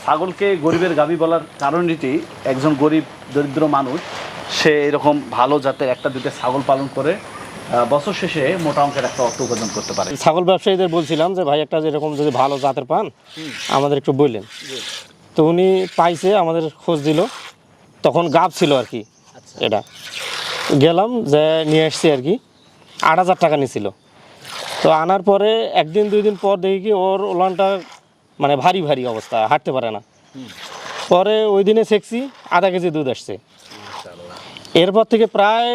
ছাগলকে গরিবের গাভী বলার কারণ এটি, একজন গরিব দরিদ্র মানুষ সে এরকম ভালো জাতের একটা দুটো ছাগল পালন করে বছর শেষে মোটা অঙ্কের একটা অর্থ উপার্জন করতে পারে। ছাগল ব্যবসায়ীদের বলছিলাম যে ভাই একটা যেরকম যদি ভালো জাতের পান আমাদের একটু বললেন। তো উনি পাইছে, আমাদের খোঁজ দিল, তখন গাব ছিল আর কি। এটা গেলাম যে নিয়ে আসছি আর কি, ৮,০০০ টাকা নিয়েছিল। তো আনার পরে একদিন দুই দিন পর দেখি কি ওর ওলানটা মানে ভারী ভারী অবস্থা, হাঁটতে পারে না। পরে ওই দিনে সেকছি, আধা কেজি দুধ আসছে। এরপর থেকে প্রায়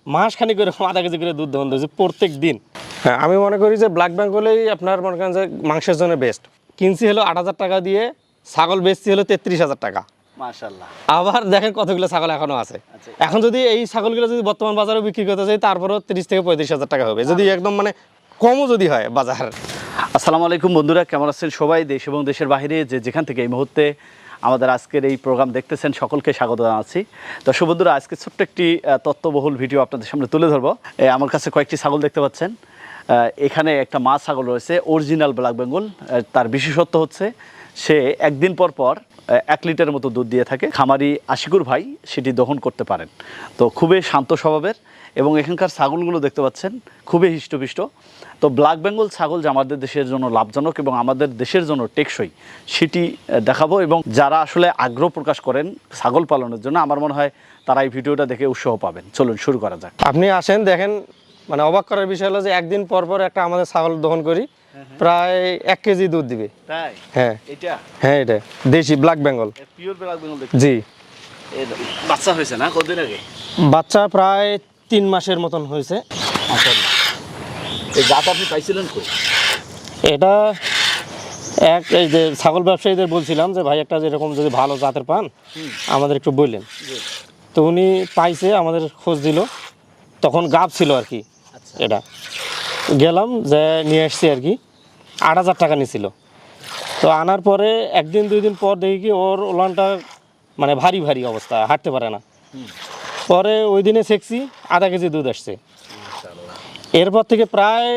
মাস খানিক করে আধা কেজি করে দুধ দহন দিয়েছে প্রত্যেক দিন। হ্যাঁ, আমি মনে করি যে ব্ল্যাক বেঙ্গলেই আপনার মনে করেন যে মাংসের জন্য বেস্ট। কিনছি হলো ৮,০০০ টাকা দিয়ে, ছাগল বেচছি হলো ৩৩,০০০ টাকা। মাশাআল্লাহ। আবার দেখেন কতগুলো ছাগল এখনো আছে। এখন যদি এই ছাগলগুলো যদি বর্তমান বাজারে বিক্রি করতে চাই, তারপরেও ৩০ থেকে ৩৫,০০০ টাকা হবে, যদি একদম মানে কমও যদি হয় বাজার। আসসালামু আলাইকুম বন্ধুরা, কেমন আছেন সবাই? দেশ এবং দেশের বাইরে যেখান থেকে এই মুহূর্তে আমাদের আজকের এই প্রোগ্রাম দেখতেছেন সকলকে স্বাগত জানাচ্ছি। দর্শক বন্ধুরা, আজকে ছোট্ট একটি তথ্যবহুল ভিডিও আপনাদের সামনে তুলে ধরবো। আমার কাছে কয়েকটি ছাগল দেখতে পাচ্ছেন। এখানে একটা মা ছাগল রয়েছে, অরিজিনাল ব্ল্যাক বেঙ্গল। তার বিশেষত্ব হচ্ছে সে একদিন পর পর 1 লিটারের মতো দুধ দিয়ে থাকে। খামারি আশিকুর ভাই সেটি দহন করতে পারেন। তো খুবই শান্ত স্বভাবের এবং এখানকার ছাগলগুলো দেখতে পাচ্ছেন খুবই হৃষ্টপুষ্ট। তো ব্ল্যাক বেঙ্গল ছাগল যে আমাদের দেশের জন্য লাভজনক এবং আমাদের দেশের জন্য টেকসই, সেটি দেখাবো। এবং যারা আসলে আগ্রহ প্রকাশ করেন ছাগল পালনের জন্য, আমার মনে হয় তারা এই ভিডিওটা দেখে উৎসাহ পাবেন। চলুন শুরু করা যাক। আপনি আসেন, দেখেন, মানে অবাক করার বিষয় হলো যে একদিন পর পর একটা আমাদের ছাগল দহন করি, প্রায় 1 কেজি দুধ দিবে। তাই? হ্যাঁ, এটা হ্যাঁ, এটা দেশি black Bengal. Pure black Bengal. জি, এর বাচ্চা হয়েছে না কতদিন আগে? বাচ্চা প্রায় 3 মাসের মতন হয়েছে। মাশাআল্লাহ। এই জাত আপনি পাইছিলেন কই? এটা এই যে ছাগল ব্যবসায়ীদের বলছিলাম যে ভাই একটা যেরকম যদি ভালো জাতের পান আমাদের একটু বললেন। তো উনি পাইছে, আমাদের খোঁজ দিল, তখন গাব ছিল আর কি। এটা গেলাম যে নিয়ে আসছি আর কি, ৮,০০০ টাকা নিয়েছিল। তো আনার পরে একদিন দুই দিন পর দেখি কি ওর ওলানটা মানে ভারী ভারী অবস্থা, হাঁটতে পারে না। পরে ওই দিনে সেকছি, আধা কেজি দুধ আসছে। এরপর থেকে প্রায়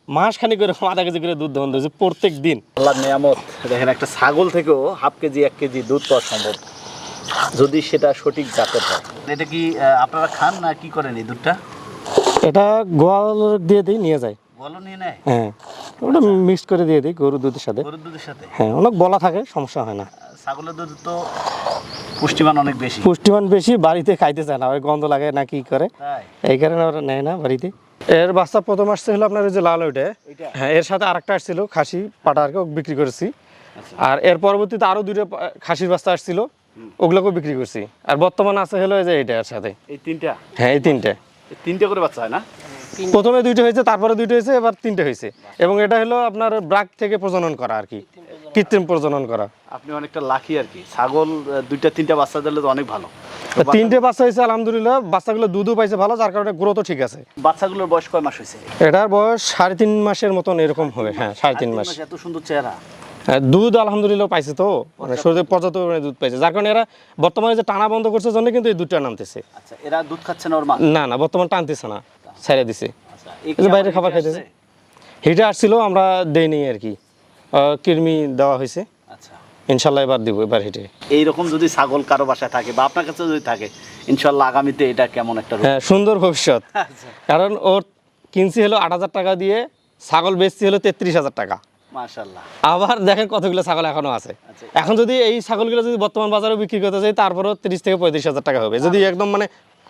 মাস খানিক করে আধা কেজি করে দুধ দহন দিয়েছে প্রত্যেক দিন। আল্লাহর নিয়ামত। দেখেন, একটা ছাগল থেকেও হাফ কেজি 1 কেজি দুধ পাওয়া সম্ভব যদি সেটা সঠিক জাতের হয়। এটা কি আপনারা খান না কি করেন এই দুধটা? এটা গোয়াল দিয়ে দিই, নিয়ে যায়। বলো নিয়ে নেয়? হ্যাঁ, ওটা মিক্স করে দিয়ে দিই গরুর দুধের সাথে। গরুর দুধের সাথে? হ্যাঁ, অনেক বলা থাকে, সমস্যা হয় না। ছাগলের দুধ তো পুষ্টিমান অনেক বেশি। পুষ্টিমান বেশি, বাড়িতে খাইতে চায় না, ওই গন্ধ লাগে না কি করে, তাই? এই কারণে ওরা নেয় না বাড়িতে। এর বাচ্চা প্রথম আসছে হলো আপনার ওই যে লাল ওইটা। হ্যাঁ, এর সাথে আরেকটা আসছিল খাসি পাটা, আর কি বিক্রি করেছি। আর এর পরবর্তীতে আরো 2টা খাসির বাচ্চা আসছিল, ওগুলোকেও বিক্রি করছি। আর বর্তমানে আছে হলো এই যে এইটা এর সাথে। এই 3টা? হ্যাঁ, এই 3টে। 3টে করে বাচ্চা হয় না? প্রথমে 2টা হয়েছে, তারপরে 2টা হয়েছে, এবার 3টে হয়েছে। এবং এটা হলো আপনার ব্রাক থেকে প্রজনন করা আর কি, কৃত্রিম প্রজনন করা। আপনি অনেকটা লাকি আর কি। ছাগল 2টা 3টা বাচ্চা দিলে তো অনেক ভালো। 3টে বাচ্চা হয়েছে আলহামদুলিল্লাহ, বাচ্চাগুলো দুধও পাইছে ভালো, যার কারণে গ্রোথও ঠিক আছে। বাচ্চাগুলোর বয়স কয় মাস হয়েছে? এটার বয়স 3.5 মাসের মতন এরকম হবে। হ্যাঁ, 3.5 মাস। এত সুন্দর চেহারা। হ্যাঁ, দুধ আলহামদুলিল্লাহ পাইছে, তো মানে শরীরে পর্যাপ্ত পরিমাণে দুধ পাইছে, যার কারণে এরা বর্তমানে যে টানা বন্ধ করছে জন্য কিন্তু এই দুধটা নামতেছে। আচ্ছা, এরা দুধ খাচ্ছে না ওর মা? না না, বর্তমান টানতেছে না, ছেড়ে দিছে। আচ্ছা, এই যে বাইরে খাবার খাইতেছে। হিটে আসছিল, আমরা দেইনি আর কি, কৃমি দেওয়া হয়েছে। আচ্ছা, ইনশাল্লাহ এবার দিব, এবার হিটে। এইরকম যদি ছাগল কারো বাসায় থাকে বা আপনার কাছে যদি থাকে, ইনশাল্লাহ আগামীতে এটা কেমন একটা রূপ। হ্যাঁ, সুন্দর ভবিষ্যৎ। আচ্ছা, কারণ ওর কিনছি হলো 8,000 টাকা দিয়ে, ছাগল বেচছি হলো 33,000 টাকা। মাশাআল্লাহ। আবার দেখেন কতগুলো ছাগল এখনো আছে। এখন যদি এই ছাগলগুলো যদি বর্তমান বাজারে বিক্রি করতে চাই, তারপরেও 30 থেকে 35,000 টাকা হবে, যদি একদম মানে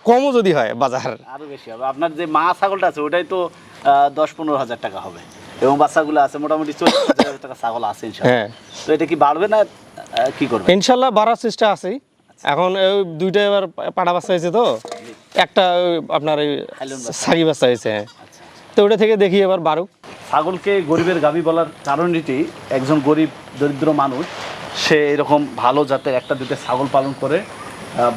কমও যদি হয় বাজার। আরো বেশি হবে। আপনার যে মা ছাগলটা আছে ওটাই তো 10-15 হাজার টাকা হবে এবং বাচ্চাগুলো আছে মোটামুটি 40,000 টাকা ছাগল আছে ইনশাআল্লাহ। হ্যাঁ, তো এটা কি বাড়বে না কি করবে? ইনশাল্লাহ বাড়ার চেষ্টা আছে। এখন ওই 2টা এবার পাড়া বাচ্চা হয়েছে, তো একটা আপনার এই সাগি বাচ্চা হয়েছে। তো ওটা থেকে দেখি এবার বাড়ুক। ছাগলকে গরিবের গাভী বলার কারণ এটি, একজন গরিব দরিদ্র মানুষ সে এরকম ভালো জাতের একটা দুটো ছাগল পালন করে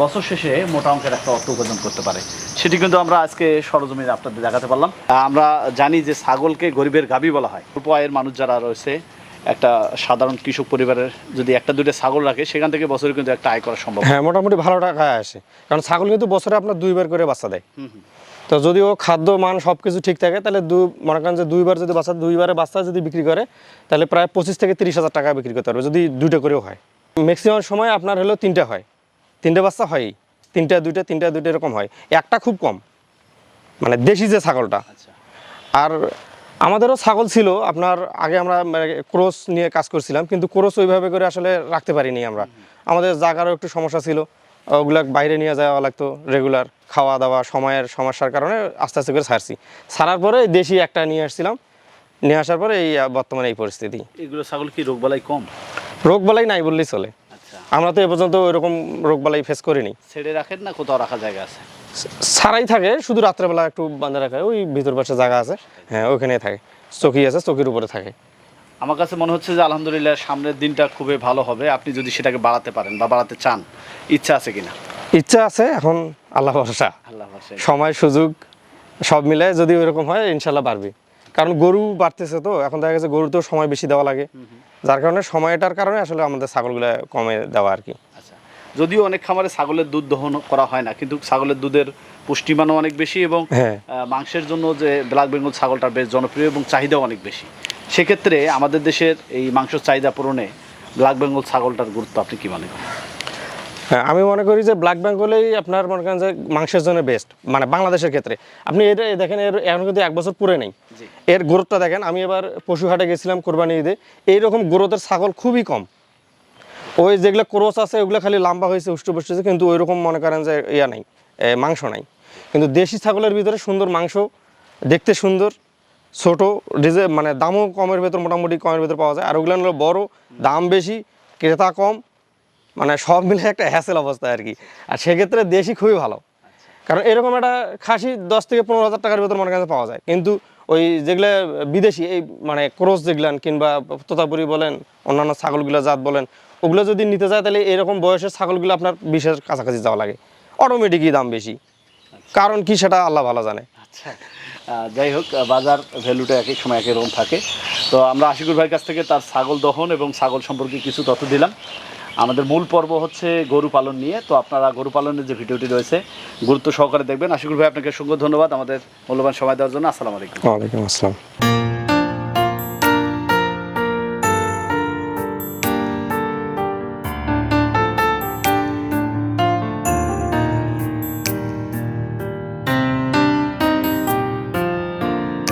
বছর শেষে মোটা অঙ্কের একটা অর্থ উপার্জন করতে পারে। সেটি কিন্তু আমরা আজকে সরজমিনে আপনাদের দেখাতে পারলাম। আমরা জানি যে ছাগলকে গরিবের গাভী বলা হয়। অল্প আয়ের মানুষ যারা রয়েছে, একটা সাধারণ কৃষক পরিবারের যদি একটা দুটো ছাগল রাখে, সেখান থেকে বছরে কিন্তু একটা আয় করা সম্ভব। হ্যাঁ, মোটামুটি ভালো টাকা আসে, কারণ ছাগল কিন্তু বছরে আপনার 2বার করে বাচ্চা দেয়। তো যদি ও খাদ্য মান সব কিছু ঠিক থাকে, তাহলে মনে করেন যে 2বার যদি বাচ্চা, 2বারে বাচ্চা যদি বিক্রি করে, তাহলে প্রায় 25 থেকে 30,000 টাকা বিক্রি করতে পারবে, যদি 2টা করেও হয়। ম্যাক্সিমাম সময় আপনার হলো 3টা হয়, 3টে বাচ্চা হয়ই, 3টা 2টা এরকম হয়, একটা খুব কম, মানে দেশি যে ছাগলটা। আচ্ছা। আর আমাদেরও ছাগল ছিল আপনার, আগে আমরা ক্রস নিয়ে কাজ করছিলাম, কিন্তু ক্রস ওইভাবে করে আসলে রাখতে পারিনি আমরা, আমাদের জায়গারও একটু সমস্যা ছিল, ওগুলা বাইরে নিয়ে যাওয়া লাগতো রেগুলার, খাওয়া দাওয়া সময়ের সমস্যার কারণে আস্তে আস্তে করে ছাড়ছি। ছাড়ার পরে দেশি একটা নিয়ে আসছিলাম, নিয়ে আসার পরে এই বর্তমানে এই পরিস্থিতি। এগুলো ছাগল কি রোগবালাই কম? রোগবালাই নাই বললেই চলে, আচ্ছা। আমরা তো এ পর্যন্ত ওইরকম রোগবালাই ফেস করিনি। ছেড়ে রাখেন না কোথাও রাখা জায়গা আছে? ছাড়াই থাকে, শুধু রাত্রেবেলা একটু বাঁধা রাখা, ওই ভিতর পাশে জায়গা আছে, হ্যাঁ ওইখানে থাকে, চকি আছে, চকির উপরে থাকে। আমার কাছে মনে হচ্ছে যে আলহামদুলিল্লাহ সামনের দিনটা খুবই ভালো হবে, আপনি যদি সেটাকে বাড়াতে পারেন বা বাড়াতে চান, ইচ্ছা আছে কিনা? ইচ্ছা আছে, এখন আল্লাহ ভরসা, আল্লাহ ভরসা। সময় সুযোগ সব মিলে যদি ওইরকম হয় ইনশাল্লাহ বাড়বে, কারণ গরু বাড়তেছে তো এখন, দেখা গেছে গরুতেও সময় বেশি দেওয়া লাগে, যার কারণে সময়টার কারণে আসলে আমাদের ছাগলগুলো কমে দেওয়া আর কি। আচ্ছা, যদিও অনেক খামারে ছাগলের দুধ দহন করা হয় না, কিন্তু ছাগলের দুধের পুষ্টিমানও অনেক বেশি এবং হ্যাঁ। মাংসের জন্য যে ব্ল্যাক বেঙ্গল ছাগলটা বেশ জনপ্রিয় এবং চাহিদাও অনেক বেশি। সেক্ষেত্রে আমাদের দেশের এই মাংসের চাহিদা পূরণে ব্ল্যাক বেঙ্গল ছাগলটার গুরুত্ব আপনি কি মনে করেন? হ্যাঁ, আমি মনে করি যে ব্ল্যাক বেঙ্গলেই আপনার মনে করেন যে মাংসের জন্য বেস্ট, মানে বাংলাদেশের ক্ষেত্রে। আপনি এটা দেখেন, এর এখন কিন্তু 1 বছর পুরে নেই, জি। এর গ্রোথটা দেখেন। আমি এবার পশু হাটে গেছিলাম কোরবানি ঈদে, এইরকম গ্রোথের ছাগল খুবই কম। ওই যেগুলো ক্রস আছে ওগুলো খালি লম্বা হয়েছে, উষ্টপুষ্ট হয়েছে, কিন্তু ওইরকম মনে করেন যে ইয়া নাই, মাংস নাই। কিন্তু দেশি ছাগলের ভিতরে সুন্দর মাংস, দেখতে সুন্দর, ছোট, মানে দামও কমের ভেতর, মোটামুটি কমের ভেতর পাওয়া যায়। আর ওগুলো হলো বড়, দাম বেশি, ক্রেতা কম, মানে সব মিলে একটা হ্যাসেল অবস্থা আর কি। আর সেক্ষেত্রে দেশি খুবই ভালো, কারণ এরকম একটা খাসি 10 থেকে 15 হাজার টাকার ভেতর মনে কাছে পাওয়া যায়। কিন্তু ওই যেগুলো বিদেশি, এই মানে ক্রস যেগুলান কিংবা তোতাপুরি বলেন, অন্যান্য ছাগলগুলো জাত বলেন, ওগুলো যদি নিতে যায় তাহলে এরকম বয়সের ছাগলগুলো আপনার 20-এর কাছাকাছি যাওয়া লাগে, অটোমেটিকই দাম বেশি। কারণ কি সেটা আল্লাহ ভালো জানে। আচ্ছা, যাই হোক, বাজার ভ্যালুটা এক এক সময় এক এক রকম থাকে। তো আমরা আশিকুর ভাইয়ের কাছ থেকে তার ছাগল দহন এবং ছাগল সম্পর্কে কিছু তথ্য দিলাম। আমাদের মূল পর্ব হচ্ছে গরু পালন নিয়ে, তো আপনারা গরু পালনের যে ভিডিওটি রয়েছে গুরুত্ব সহকারে দেখবেন। আশিকুর ভাই, আপনাকে অসংখ্য ধন্যবাদ আমাদের মূল্যবান সময় দেওয়ার জন্য। আসসালামু আলাইকুম। ওয়ালাইকুম আসসালাম।